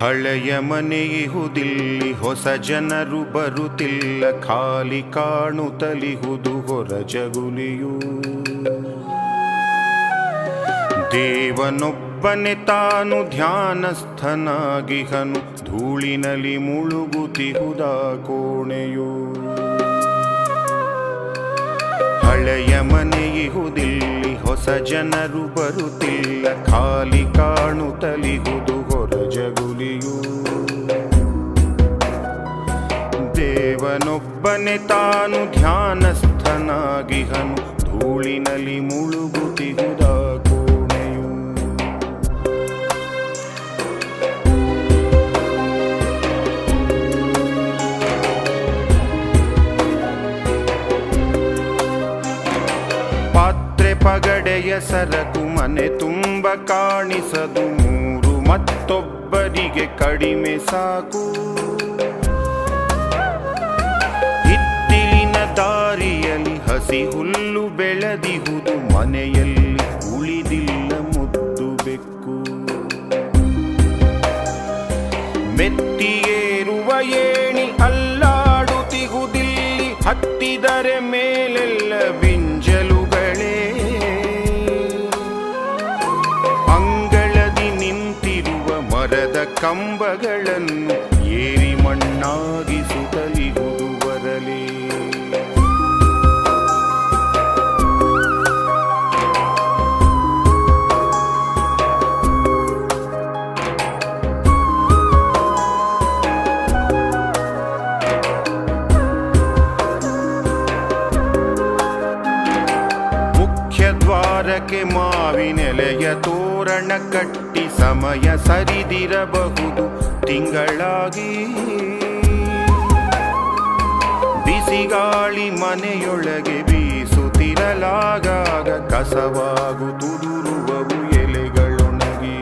ಹಳೆಯ ಮನೆಯಿಹುದಿಲ್ಲಿ, ಹೊಸ ಜನರು ಬರುತ್ತಿಲ್ಲ, ಖಾಲಿ ಕಾಣುತ್ತಲಿಹುದು ಹೊರ ಜಗುಲಿಯು. ದೇವನೊಬ್ಬನೆ ತಾನು ಧ್ಯಾನಸ್ಥನಾಗಿಹನು, ಧೂಳಿನಲ್ಲಿ ಮುಳುಗುತ್ತಿಹುದ ಕೋಣೆಯು. ಹಳೆಯ ಮನೆಯಿಹುದಿಲ್ಲಿ, ಹೊಸ ಜನರು ಬರುತ್ತಿಲ್ಲ, ಖಾಲಿ ಕಾಣುತ್ತಲಿಹುದು ಹೊರ ಜಗುಲಿಯು. ದೇವನೊಬ್ಬನೆ ತಾನು ಧ್ಯಾನಸ್ಥನಾಗಿಹನು, ಧೂಳಿನಲ್ಲಿ ಮುಳುಗುತ್ತಿಹುದ ಕೋಣೆಯು. ಪಾತ್ರೆ ಪಗಡೆಯ ಸರಕು ಮನೆ ತುಂಬ ಕಾಣಿಸದು, ಮೂರು ಮತ್ತೊಬ್ಬರಿಗೆ ಕಡಿಮೆ ಸಾಕು. ಹಿತ್ತಿಲಿನ ದಾರಿಯಲ್ಲಿ ಹಸಿ ಹುಲ್ಲು ಬೆಳೆದಿಹುದು, ಮನೆಯಲ್ಲಿ ಉಳಿದಿಲ್ಲ ಮುದ್ದು ಬೆಕ್ಕು. ಮೆತ್ತಿಯೇರುವ ಏಣಿ ಅಲ್ಲಾಡುತ್ತಿಹುದಿಲ್ಲಿ, ಹತ್ತಿದರೆ ಮೇಲೆಲ್ಲ ಬಿಂಜಲುಗಳೇ. ಅಂಗಳದಿ ನಿಂತಿರುವ ಮರದ ಕಂಬಗಳನ್ನು ಏರಿ ಮಣ್ಣಾಗಿಸುತ್ತಲಿಹುದು ಬರಲೇ. ದ್ವಾರಕ್ಕೆ ಮಾವಿನೆಲೆಯ ತೋರಣ ಕಟ್ಟಿ, ಸಮಯ ಸರಿದಿರಬಹುದು ತಿಂಗಳಾಗಿ. ಬಿಸಿಗಾಳಿ ಮನೆಯೊಳಗೆ ಬೀಸುತ್ತಿರಲಾಗಾಗ, ಕಸವಾಗು ತುದುರುವವು ಎಲೆಗಳೊಣಗಿ.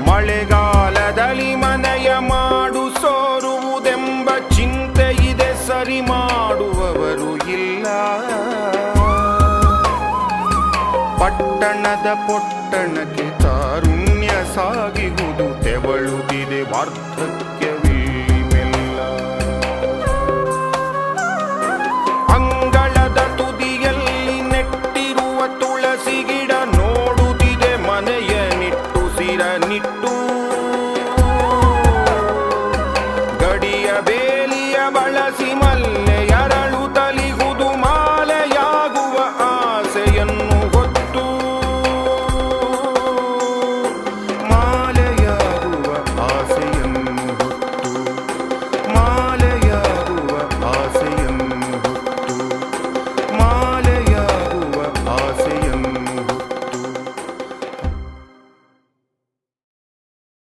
ಮಳೆಗಾಲದಲ್ಲಿ ಮನೆಯ ಮಾಡು ಸೋರುವುದೆಂಬ ಚಿಂತೆ ಇದೆ, ಸರಿ ಮಾಡುವವರು ಇಲ್ಲ. ಪಟ್ಟಣದ ಪೊಟ್ಟಣಕ್ಕೆ ತಾರುಣ್ಯ ಸಾಗಿಹುದು, ತೆವಳುತ್ತಿದೆ ವಾರ್ಧಕ್ಯವಿಲ್ಲಿ ಮೆಲ್ಲ. ಅಂಗಳದ ತುದಿಯಲ್ಲಿ ನೆಟ್ಟಿರುವ ತುಳಸಿ ಗಿಡ ನೋಡುತ್ತಿದೆ, ಮನೆಯ ನಿಟ್ಟುಸಿರ ನಿಟ್ಟು